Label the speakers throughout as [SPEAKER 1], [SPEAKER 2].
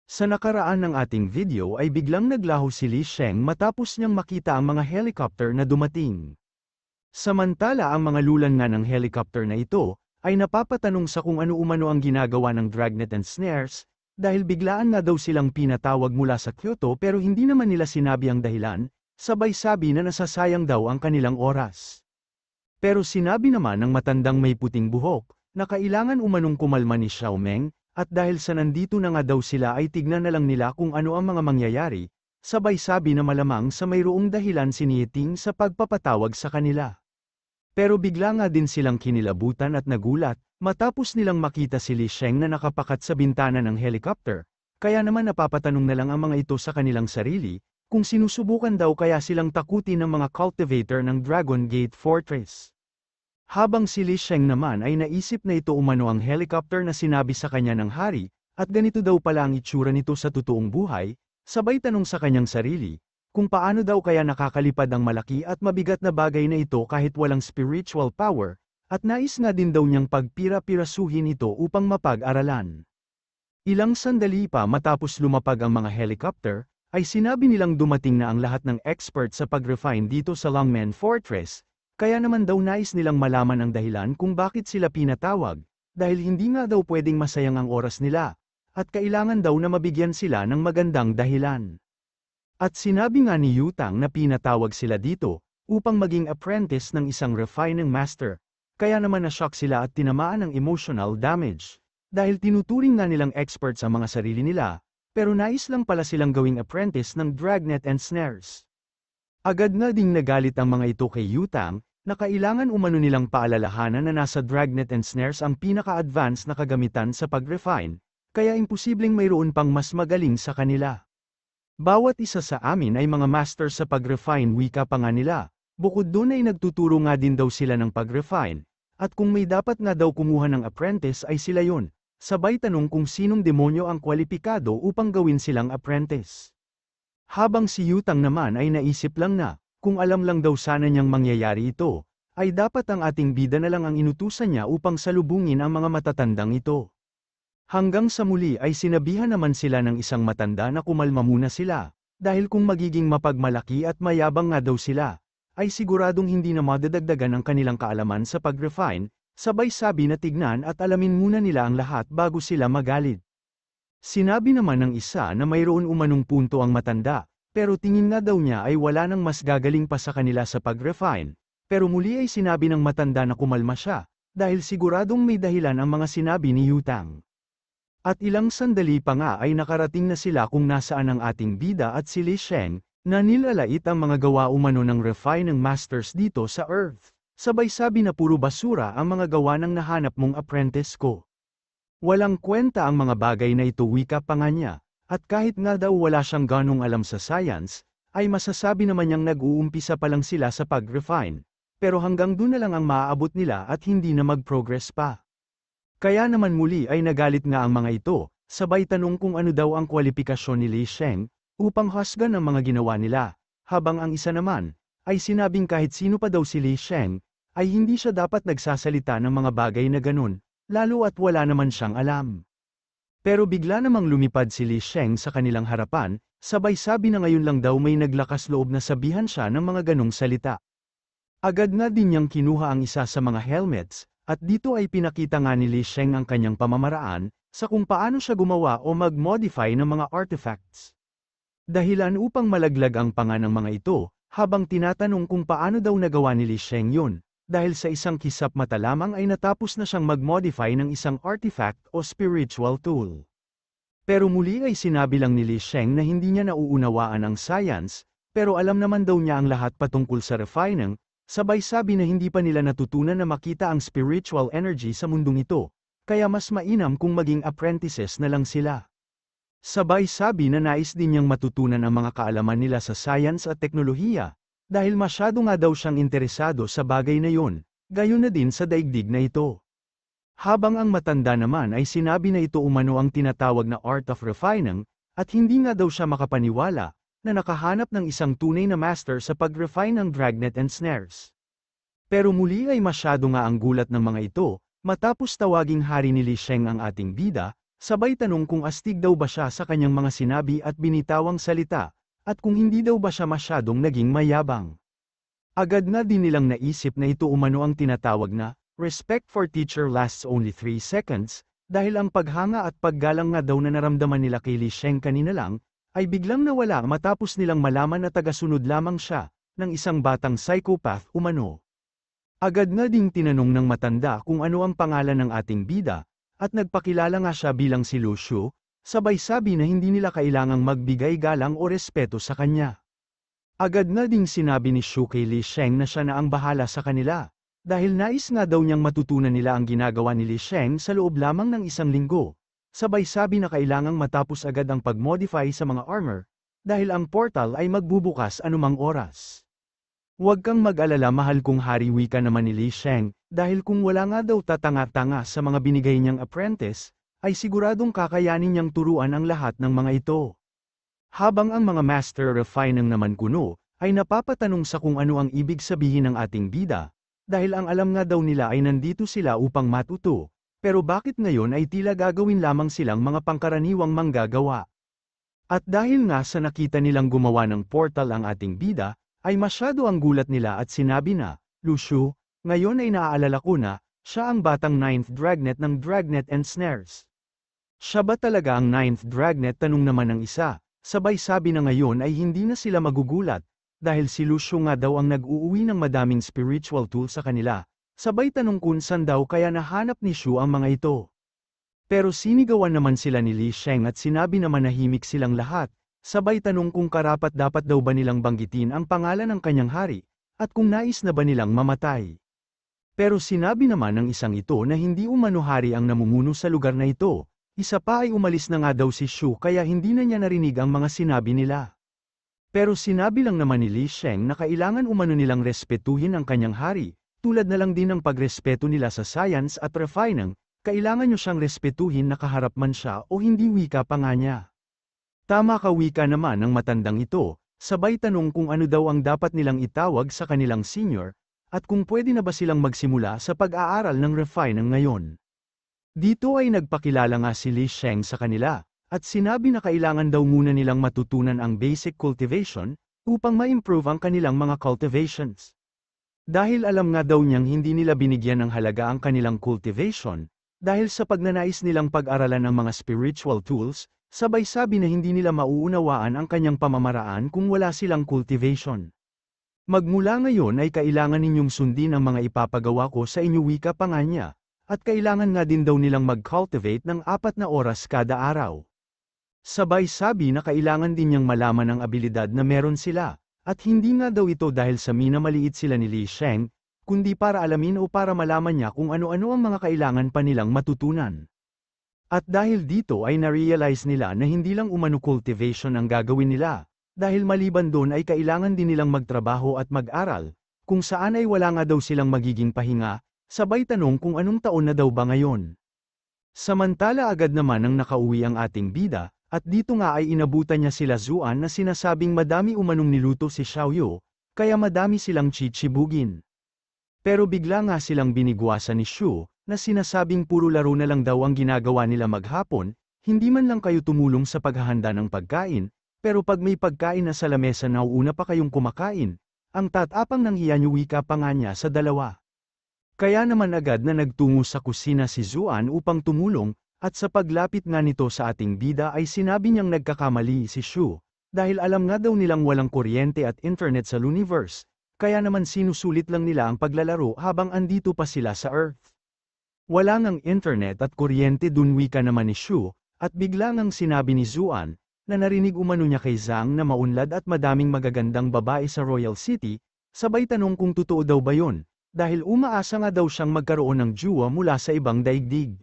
[SPEAKER 1] Sa nakaraan ng ating video ay biglang naglaho si Li Sheng matapos niyang makita ang mga helicopter na dumating. Samantala ang mga lulan nga ng helicopter na ito, ay napapatanong sa kung ano-umano ang ginagawa ng Dragnet and Snares, dahil biglaan na daw silang pinatawag mula sa Kyoto pero hindi naman nila sinabi ang dahilan, sabay sabi na nasasayang daw ang kanilang oras. Pero sinabi naman ng matandang may puting buhok, na kailangan umanong kumalma ni Xiaomeng, at dahil sa nandito na nga daw sila ay tignan na lang nila kung ano ang mga mangyayari, sabay sabi na malamang sa mayroong dahilan si Nieting sa pagpapatawag sa kanila. Pero bigla nga din silang kinilabutan at nagulat, matapos nilang makita si Li Sheng na nakapakat sa bintana ng helicopter, kaya naman napapatanong na lang ang mga ito sa kanilang sarili, kung sinusubukan daw kaya silang takutin ng mga cultivator ng Dragon Gate Fortress. Habang si Li Sheng naman ay naisip na ito umano ang helicopter na sinabi sa kanya ng hari, at ganito daw pala ang itsura nito sa totoong buhay, sabay tanong sa kanyang sarili, kung paano daw kaya nakakalipad ang malaki at mabigat na bagay na ito kahit walang spiritual power, at nais nga din daw niyang pagpira-pirasuhin ito upang mapag-aralan. Ilang sandali pa matapos lumapag ang mga helicopter, ay sinabi nilang dumating na ang lahat ng expert sa pag-refine dito sa Longmen Fortress, kaya naman daw nais nilang malaman ang dahilan kung bakit sila pinatawag, dahil hindi nga daw pwedeng masayang ang oras nila, at kailangan daw na mabigyan sila ng magandang dahilan. At sinabi nga ni Yutang na pinatawag sila dito, upang maging apprentice ng isang refining master, kaya naman na-shock sila at tinamaan ng emotional damage, dahil tinuturing nga nilang experts ang mga sarili nila, pero nais lang pala silang gawing apprentice ng Dragnet and Snares. Agad na ding nagalit ang mga ito kay Yutang, na kailangan umano nilang paalalahanan na nasa Dragnet and Snares ang pinaka-advanced na kagamitan sa pag-refine, kaya imposibleng mayroon pang mas magaling sa kanila. Bawat isa sa amin ay mga master sa pag-refine, wika pa nga nila, bukod doon ay nagtuturo nga din daw sila ng pag-refine, at kung may dapat nga daw kumuha ng apprentice ay sila yon, sabay tanong kung sinong demonyo ang kwalipikado upang gawin silang apprentice. Habang si Yutang naman ay naisip lang na, kung alam lang daw sana niyang mangyayari ito, ay dapat ang ating bida na lang ang inutusan niya upang salubungin ang mga matatandang ito. Hanggang sa muli ay sinabihan naman sila ng isang matanda na kumalma muna sila, dahil kung magiging mapagmalaki at mayabang nga daw sila, ay siguradong hindi na madadagdagan ang kanilang kaalaman sa pag-refine, sabay sabi na tignan at alamin muna nila ang lahat bago sila magalit. Sinabi naman ng isa na mayroon umanong punto ang matanda, pero tingin nga daw niya ay wala nang mas gagaling pa sa kanila sa pag-refine, pero muli ay sinabi ng matanda na kumalma siya, dahil siguradong may dahilan ang mga sinabi ni Yutang. At ilang sandali pa nga ay nakarating na sila kung nasaan ang ating bida at si Li Sheng, na nilalait ang mga gawa umano ng refining masters dito sa Earth, sabay sabi na puro basura ang mga gawa ng nahanap mong apprentice ko. Walang kwenta ang mga bagay na ito, wika pa nga niya, at kahit nga daw wala siyang ganong alam sa science, ay masasabi naman niyang nag-uumpisa pa lang sila sa pag-refine, pero hanggang doon na lang ang maaabot nila at hindi na mag-progress pa. Kaya naman muli ay nagalit nga ang mga ito, sabay tanong kung ano daw ang kwalipikasyon ni Li Sheng, upang husgan ang mga ginawa nila, habang ang isa naman, ay sinabing kahit sino pa daw si Li Sheng, ay hindi siya dapat nagsasalita ng mga bagay na ganun, lalo at wala naman siyang alam. Pero bigla namang lumipad si Li Sheng sa kanilang harapan, sabay sabi na ngayon lang daw may naglakas loob na sabihan siya ng mga ganong salita. Agad na din niyang kinuha ang isa sa mga helmets, at dito ay pinakita nga ni Li Sheng ang kanyang pamamaraan, sa kung paano siya gumawa o mag-modify ng mga artifacts. Dahilan upang malaglag ang panga ng mga ito, habang tinatanong kung paano daw nagawa ni Li Sheng yun. Dahil sa isang kisap mata lamang ay natapos na siyang mag-modify ng isang artifact o spiritual tool. Pero muli ay sinabi lang ni Li Sheng na hindi niya nauunawaan ang science, pero alam naman daw niya ang lahat patungkol sa refining, sabay sabi na hindi pa nila natutunan na makita ang spiritual energy sa mundong ito, kaya mas mainam kung maging apprentices na lang sila. Sabay sabi na nais din niyang matutunan ang mga kaalaman nila sa science at teknolohiya, dahil masyado nga daw siyang interesado sa bagay na yun, gayon na din sa daigdig na ito. Habang ang matanda naman ay sinabi na ito umano ang tinatawag na art of refining, at hindi nga daw siya makapaniwala, na nakahanap ng isang tunay na master sa pag-refine ng Dragnet and Snares. Pero muli ay masyado nga ang gulat ng mga ito, matapos tawaging hari ni Li Sheng ang ating bida, Sabay tanong kung astig daw ba siya sa kanyang mga sinabi at binitawang salita, at kung hindi daw ba siya masyadong naging mayabang. Agad na din nilang naisip na ito umano ang tinatawag na, respect for teacher lasts only 3 seconds, dahil ang paghanga at paggalang nga daw na naramdaman nila kay Li Sheng kanina lang, ay biglang nawala matapos nilang malaman na tagasunod lamang siya, ng isang batang psychopath umano. Agad na ding tinanong ng matanda kung ano ang pangalan ng ating bida, at nagpakilala nga siya bilang si Lu Shu, sabay sabi na hindi nila kailangang magbigay galang o respeto sa kanya. Agad na ding sinabi ni Shu kay Li Sheng na siya na ang bahala sa kanila, dahil nais nga daw niyang matutunan nila ang ginagawa ni Li Sheng sa loob lamang ng 1 linggo. Sabay sabi na kailangang matapos agad ang pag-modify sa mga armor, dahil ang portal ay magbubukas anumang oras. Huwag kang mag-alala mahal kong hari, wika naman ni Li Sheng, dahil kung wala nga daw tatanga-tanga sa mga binigay niyang apprentice, ay siguradong kakayanin niyang turuan ang lahat ng mga ito. Habang ang mga master refinang naman kuno, ay napapatanong sa kung ano ang ibig sabihin ng ating bida, dahil ang alam nga daw nila ay nandito sila upang matuto, pero bakit ngayon ay tila gagawin lamang silang mga pangkaraniwang manggagawa? At dahil nga sa nakita nilang gumawa ng portal ang ating bida, ay masyado ang gulat nila at sinabi na, Lu Shu, ngayon ay naaalala ko na, siya ang batang 9th Dragnet ng Dragnet and Snares. Siya ba talaga ang 9th Dragnet? Tanong naman ng isa, sabay sabi na ngayon ay hindi na sila magugulat, dahil si Lu Shu nga daw ang nag-uuwi ng madaming spiritual tool sa kanila, sabay tanong kung saan daw kaya nahanap ni Shu ang mga ito. Pero sinigawan naman sila ni Li Sheng at sinabi na manahimik silang lahat, sabay tanong kung karapat-dapat daw ba nilang banggitin ang pangalan ng kanyang hari, at kung nais na ba nilang mamatay. Pero sinabi naman ng isang ito na hindi umano hari ang namumuno sa lugar na ito, isa pa ay umalis na nga daw si Shu kaya hindi na niya narinig ang mga sinabi nila. Pero sinabi lang naman ni Li Sheng na kailangan umano nilang respetuhin ang kanyang hari, tulad na lang din ng pagrespeto nila sa science at refining, kailangan nyo siyang respetuhin na kaharap man siya o hindi, wika pa nga niya. Tama ka, wika naman ng matandang ito, sabay tanong kung ano daw ang dapat nilang itawag sa kanilang senior, at kung pwede na ba silang magsimula sa pag-aaral ng refining ngayon. Dito ay nagpakilala nga si Li Sheng sa kanila, at sinabi na kailangan daw muna nilang matutunan ang basic cultivation, upang ma-improve ang kanilang mga cultivations. Dahil alam nga daw niyang hindi nila binigyan ng halaga ang kanilang cultivation, dahil sa pagnanais nilang pag-aralan ng mga spiritual tools, sabay sabi na hindi nila mauunawaan ang kanyang pamamaraan kung wala silang cultivation. Magmula ngayon ay kailangan ninyong sundin ang mga ipapagawa ko sa inyo, wika pa nga niya, at kailangan nga din daw nilang mag-cultivate ng 4 na oras kada araw. Sabay sabi na kailangan din niyang malaman ang abilidad na meron sila, at hindi nga daw ito dahil sa minamaliit sila ni Li Sheng, kundi para alamin o para malaman niya kung ano-ano ang mga kailangan pa nilang matutunan. At dahil dito ay na-realize nila na hindi lang umano cultivation ang gagawin nila, dahil maliban doon ay kailangan din nilang magtrabaho at mag-aral, kung saan ay wala nga daw silang magiging pahinga, sabay tanong kung anong taon na daw ba ngayon. Samantala agad naman ang nakauwi ang ating bida, at dito nga ay inabutan niya sila Zuan na sinasabing madami umanong niluto si Xiaoyu, kaya madami silang chichibugin. Pero bigla nga silang binigwasan ni Shu, na sinasabing puro laro na lang daw ang ginagawa nila maghapon, hindi man lang kayo tumulong sa paghahanda ng pagkain, pero pag may pagkain na sa lamesa nauuna pa kayong kumakain, ang tatapang ng hiyanyo, wika pa nga niya sa dalawa. Kaya naman agad na nagtungo sa kusina si Zuan upang tumulong, at sa paglapit nga nito sa ating bida ay sinabi niyang nagkakamali si Shu, dahil alam nga daw nilang walang kuryente at internet sa universe, kaya naman sinusulit lang nila ang paglalaro habang andito pa sila sa Earth. Wala ngang internet at kuryente dun, wika naman ni Shu, at bigla ngang sinabi ni Zuan, na narinig umano niya kay Zhang na maunlad at madaming magagandang babae sa Royal City, sabay tanong kung totoo daw ba yun, dahil umaasa nga daw siyang magkaroon ng jowa mula sa ibang daigdig.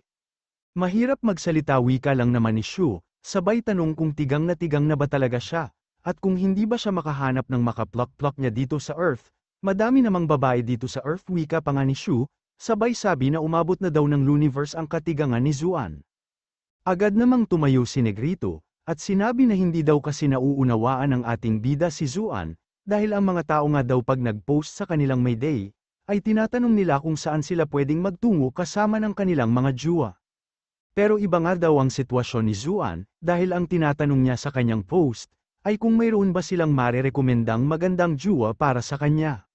[SPEAKER 1] Mahirap magsalita, wika lang naman ni Shu, sabay tanong kung tigang na ba talaga siya, at kung hindi ba siya makahanap ng makaplak-plak niya dito sa Earth, madami namang babae dito sa Earth, wika pa nga ni Shu, sabay sabi na umabot na daw ng universe ang katigangan ni Zuan. Agad namang tumayo si Negrito, at sinabi na hindi daw kasi nauunawaan ng ating bida si Zuan, dahil ang mga tao nga daw pag nag-post sa kanilang Mayday, ay tinatanong nila kung saan sila pwedeng magtungo kasama ng kanilang mga jowa. Pero iba nga daw ang sitwasyon ni Zuan, dahil ang tinatanong niya sa kanyang post, ay kung mayroon ba silang marerekomendang magandang jowa para sa kanya.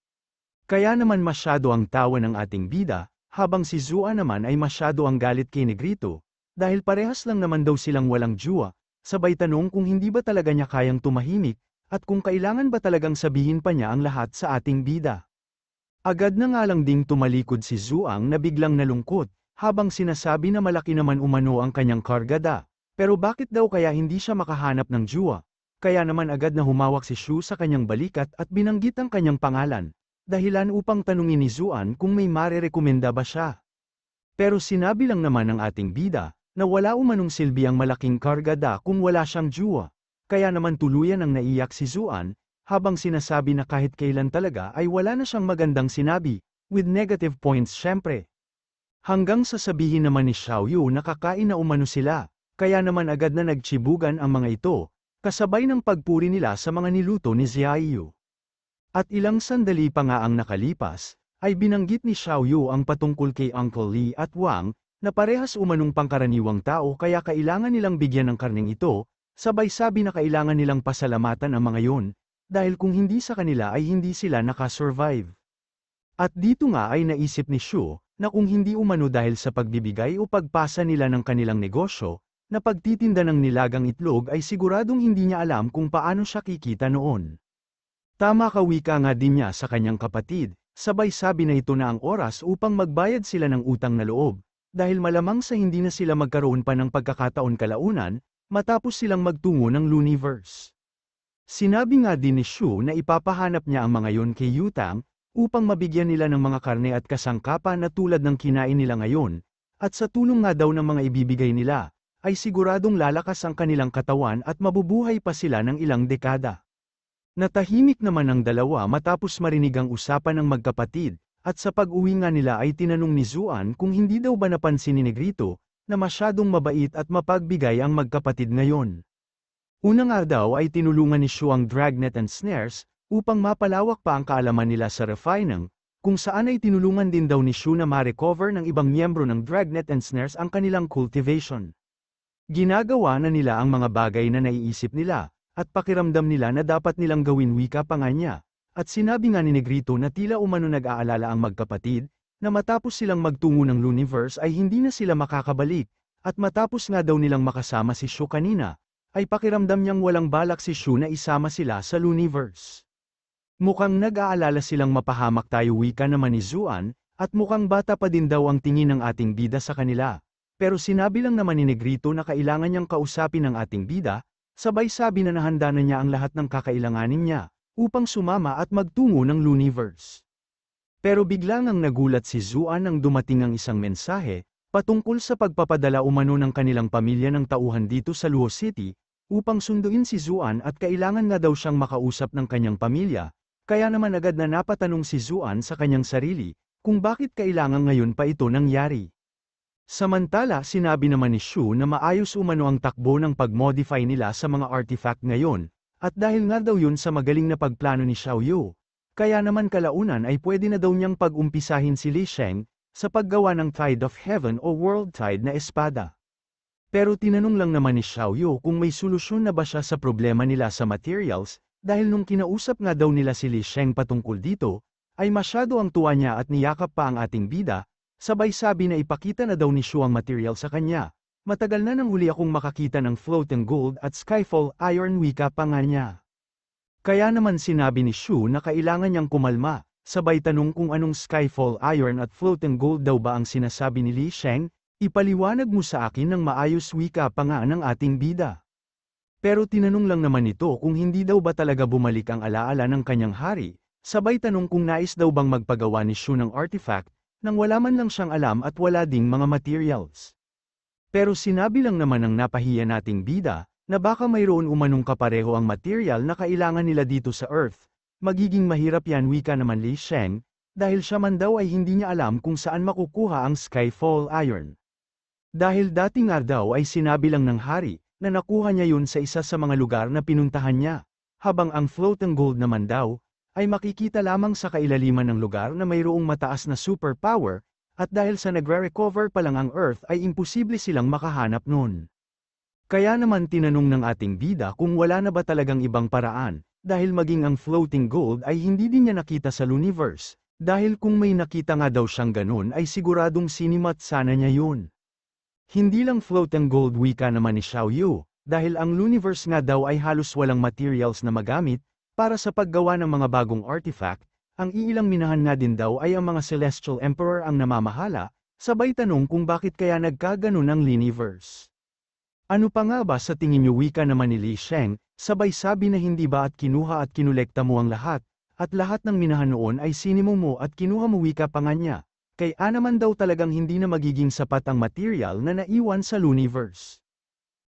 [SPEAKER 1] Kaya naman masyado ang tawa ng ating bida, habang si Zuan naman ay masyado ang galit kay Negrito, dahil parehas lang naman daw silang walang jowa, sabay tanong kung hindi ba talaga niya kayang tumahimik, at kung kailangan ba talagang sabihin pa niya ang lahat sa ating bida. Agad na nga lang ding tumalikod si Zuang na biglang nalungkot, habang sinasabi na malaki naman umano ang kanyang kargada, pero bakit daw kaya hindi siya makahanap ng jowa? Kaya naman agad na humawak si Shu sa kanyang balikat at binanggit ang kanyang pangalan, dahilan upang tanungin ni Zuan kung may marerekomenda ba siya. Pero sinabi lang naman ng ating bida, na wala umanong silbi ang malaking kargada kung wala siyang jowa, kaya naman tuluyan ang naiyak si Zuan, habang sinasabi na kahit kailan talaga ay wala na siyang magandang sinabi, with negative points syempre. Hanggang sasabihin naman ni Xiaoyu na kakain na umano sila, kaya naman agad na nagtsibugan ang mga ito, kasabay ng pagpuri nila sa mga niluto ni Xiaoyu. At ilang sandali pa nga ang nakalipas, ay binanggit ni Xiaoyu ang patungkol kay Uncle Li at Wang, na parehas umanong pangkaraniwang tao kaya kailangan nilang bigyan ng karneng ito, sabay sabi na kailangan nilang pasalamatan ang mga yon, dahil kung hindi sa kanila ay hindi sila nakasurvive. At dito nga ay naisip ni Shu, na kung hindi umano dahil sa pagbibigay o pagpasa nila ng kanilang negosyo, na pagtitinda ng nilagang itlog ay siguradong hindi niya alam kung paano siya kikita noon. Tama ka, wika nga din niya sa kanyang kapatid, sabay sabi na ito na ang oras upang magbayad sila ng utang na loob, dahil malamang sa hindi na sila magkaroon pa ng pagkakataon kalaunan, matapos silang magtungo ng Looniverse. Sinabi nga din ni Shu na ipapahanap niya ang mga yon kay Yutang, upang mabigyan nila ng mga karne at kasangkapan na tulad ng kinain nila ngayon, at sa tulong nga daw ng mga ibibigay nila, ay siguradong lalakas ang kanilang katawan at mabubuhay pa sila ng ilang dekada. Natahimik naman ang dalawa matapos marinig ang usapan ng magkapatid, at sa pag-uwi nga nila ay tinanong ni Zuan kung hindi daw ba napansin ni Negrito, na masyadong mabait at mapagbigay ang magkapatid ngayon. Una nga daw ay tinulungan ni Shu ang Dragnet and Snares, upang mapalawak pa ang kaalaman nila sa refining, kung saan ay tinulungan din daw ni Shu na ma-recover ng ibang miyembro ng Dragnet and Snares ang kanilang cultivation. Ginagawa na nila ang mga bagay na naiisip nila, at pakiramdam nila na dapat nilang gawin, wika pa nga niya, at sinabi nga ni Negrito na tila umano nag-aalala ang magkapatid, na matapos silang magtungo ng Looniverse ay hindi na sila makakabalik, at matapos nga daw nilang makasama si Shu kanina, ay pakiramdam niyang walang balak si Shu na isama sila sa Looniverse. Mukhang nag-aalala silang mapahamak tayo, wika naman ni Zuan, at mukhang bata pa din daw ang tingin ng ating bida sa kanila. Pero sinabi lang naman ni Negrito na kailangan niyang kausapin ang ating bida, sabay sabi na nahanda na niya ang lahat ng kakailanganin niya, upang sumama at magtungo ng Looniverse. Pero biglang ang nagulat si Zuan nang dumating ang isang mensahe, patungkol sa pagpapadala umano ng kanilang pamilya ng tauhan dito sa Luo City, upang sunduin si Zuan at kailangan nga daw siyang makausap ng kanyang pamilya, kaya naman agad na napatanong si Zuan sa kanyang sarili, kung bakit kailangan ngayon pa ito nangyari. Samantala sinabi naman ni Shu na maayos umano ang takbo ng pag-modify nila sa mga artifact ngayon, at dahil nga daw yun sa magaling na pagplano ni Xiaoyu, kaya naman kalaunan ay pwede na daw niyang pag-umpisahin si Li Sheng, sa paggawa ng Tide of Heaven o World Tide na espada. Pero tinanong lang naman ni Xiaoyu kung may solusyon na ba siya sa problema nila sa materials, dahil nung kinausap nga daw nila si Li Sheng patungkol dito, ay masyado ang tuwa niya at niyakap pa ang ating bida, sabay sabi na ipakita na daw ni Shu ang material sa kanya. Matagal na nang huli akong makakita ng floating gold at skyfall iron, wika pa nga niya. Kaya naman sinabi ni Shu na kailangan niyang kumalma, sabay tanong kung anong skyfall iron at floating gold daw ba ang sinasabi ni Li Sheng, ipaliwanag mo sa akin ng maayos, wika pa nga ng ating bida. Pero tinanong lang naman ito kung hindi daw ba talaga bumalik ang alaala ng kanyang hari, sabay tanong kung nais daw bang magpagawa ni Shu ng artifact, nang wala man lang siyang alam at wala ding mga materials. Pero sinabi lang naman ng napahiya nating bida, na baka mayroon umanong kapareho ang material na kailangan nila dito sa Earth. Magiging mahirap yan, wika naman Li Sheng, dahil siya man daw ay hindi niya alam kung saan makukuha ang Skyfall Iron. Dahil dati nga daw ay sinabi lang ng hari, na nakuha niya yun sa isa sa mga lugar na pinuntahan niya, habang ang floating gold naman daw, ay makikita lamang sa kailaliman ng lugar na mayroong mataas na superpower, At dahil sa nagre-recover pa lang ang Earth ay imposible silang makahanap nun. Kaya naman tinanong ng ating bida kung wala na ba talagang ibang paraan, dahil maging ang floating gold ay hindi din niya nakita sa universe, dahil kung may nakita nga daw siyang ganun ay siguradong sinimat sana niya yun. Hindi lang floating gold wika naman ni Xiao Yu, dahil ang universe nga daw ay halos walang materials na magamit, para sa paggawa ng mga bagong artifact, ang iilang minahan nga din daw ay ang mga Celestial Emperor ang namamahala, sabay tanong kung bakit kaya nagkaganon ang universe. Ano pa nga ba sa tingin niyo wika naman ni Li Sheng, sabay sabi na hindi ba at kinuha at kinulekta mo ang lahat, at lahat ng minahan noon ay sinimo mo at kinuha mo wika pa nga niya, kaya naman daw talagang hindi na magiging sapat ang material na naiwan sa universe.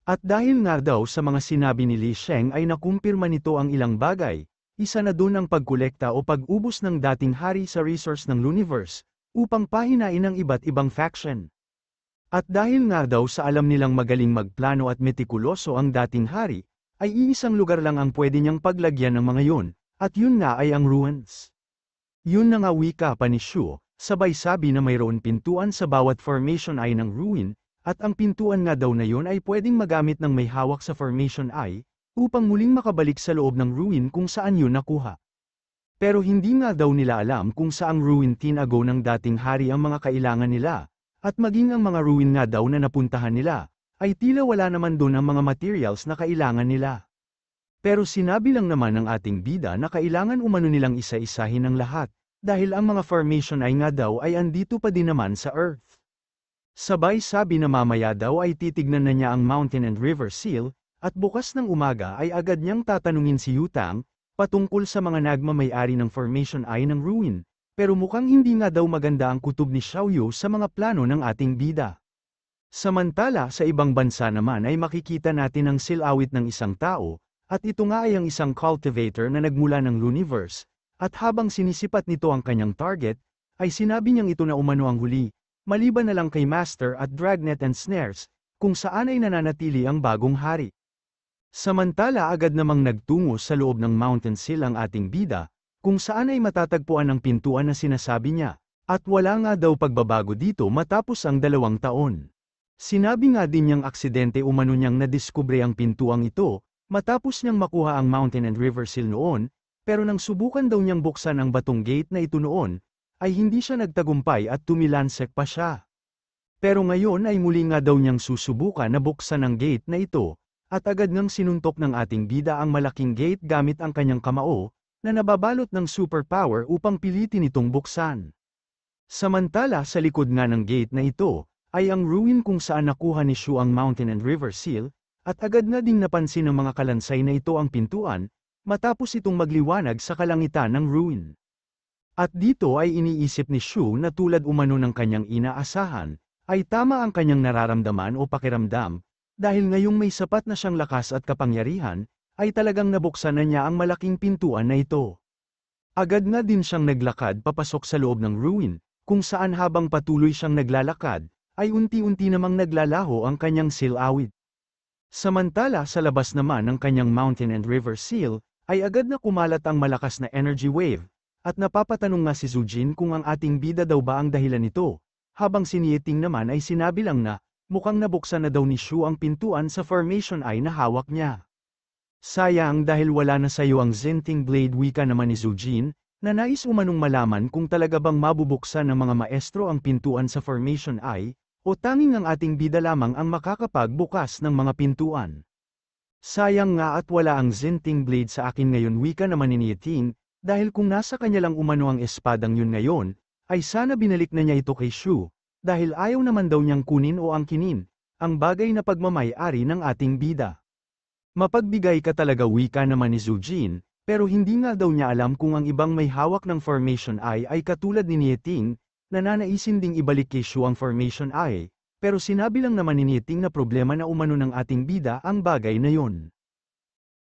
[SPEAKER 1] At dahil nga daw sa mga sinabi ni Li Sheng ay nakumpirma nito ang ilang bagay, isa na dun ang pagkolekta o pag-ubos ng dating hari sa resource ng universe, upang pahinain ang iba't ibang faction. At dahil nga daw sa alam nilang magaling magplano at metikuloso ang dating hari, ay iisang lugar lang ang pwede niyang paglagyan ng mga yun, at yun nga ay ang ruins. Yun na nga wika pa ni Shu, sabay sabi na mayroon pintuan sa bawat formation ay ng ruin, at ang pintuan nga daw na yun ay pwedeng magamit ng may hawak sa formation ay, upang muling makabalik sa loob ng ruin kung saan yun nakuha. Pero hindi nga daw nila alam kung saang ruin tinago ng dating hari ang mga kailangan nila, at maging ang mga ruin nga daw na napuntahan nila, ay tila wala naman doon ang mga materials na kailangan nila. Pero sinabi lang naman ng ating bida na kailangan umano nilang isa-isahin ang lahat, dahil ang mga formation ay nga daw ay andito pa din naman sa Earth. Sabay sabi na mamaya daw ay titignan na niya ang Mountain and River Seal, at bukas ng umaga ay agad niyang tatanungin si Yutang, patungkol sa mga nagmamay-ari ng formation ay ng ruin, pero mukhang hindi nga daw maganda ang kutob ni Xiao Yu sa mga plano ng ating bida. Samantala sa ibang bansa naman ay makikita natin ang silawit ng isang tao, at ito nga ay ang isang cultivator na nagmula ng universe, at habang sinisipat nito ang kanyang target, ay sinabi niyang ito na umano ang huli, maliban na lang kay Master at Dragnet and Snares, kung saan ay nananatili ang bagong hari. Samantala agad namang nagtungo sa loob ng Mountain Seal ang ating bida, kung saan ay matatagpuan ang pintuan na sinasabi niya, at wala nga daw pagbabago dito matapos ang 2 taon. Sinabi nga din niyang aksidente umano niyang nadiskubre ang pintuang ito, matapos niyang makuha ang Mountain and River Seal noon, pero nang subukan daw niyang buksan ang batong gate na ito noon, ay hindi siya nagtagumpay at tumilansek pa siya. Pero ngayon ay muli nga daw niyang susubukan na buksan ang gate na ito, at agad ngang sinuntok ng ating bida ang malaking gate gamit ang kanyang kamao, na nababalot ng superpower upang pilitin itong buksan. Samantala sa likod nga ng gate na ito, ay ang ruin kung saan nakuha ni Shu ang Mountain and River Seal, at agad na ding napansin ng mga kalansay na ito ang pintuan, matapos itong magliwanag sa kalangitan ng ruin. At dito ay iniisip ni Shu na tulad umano ng kanyang inaasahan, ay tama ang kanyang nararamdaman o pakiramdam, dahil ngayong may sapat na siyang lakas at kapangyarihan, ay talagang nabuksan na niya ang malaking pintuan na ito. Agad na din siyang naglakad papasok sa loob ng ruin, kung saan habang patuloy siyang naglalakad, ay unti-unti namang naglalaho ang kanyang silawit. Samantala sa labas naman ng kanyang Mountain and River Seal, ay agad na kumalat ang malakas na energy wave, at napapatanong nga si Zujin kung ang ating bida daw ba ang dahilan nito, habang si Nieting naman ay sinabi lang na, mukhang nabuksan na daw ni Shu ang pintuan sa formation ay na hawak niya. Sayang dahil wala na sa iyo ang Zenting Blade wika naman ni Zujin, na nais umanong malaman kung talaga bang mabubuksan ng mga maestro ang pintuan sa formation ay, o tanging ang ating bida lamang ang makakapagbukas ng mga pintuan. Sayang nga at wala ang Zenting Blade sa akin ngayon wika naman ni Nieting, dahil kung nasa kanya lang umano ang espadang yun ngayon, ay sana binalik na niya ito kay Shu, dahil ayaw naman daw niyang kunin o angkinin, ang bagay na pagmamay-ari ng ating bida. Mapagbigay ka talaga wika naman ni Zujin, pero hindi nga daw niya alam kung ang ibang may hawak ng formation ay katulad ni Nieting, na nanaisin ding ibalik kay Shu ang formation ay, pero sinabi lang naman ni Nieting na problema na umano ng ating bida ang bagay na yon.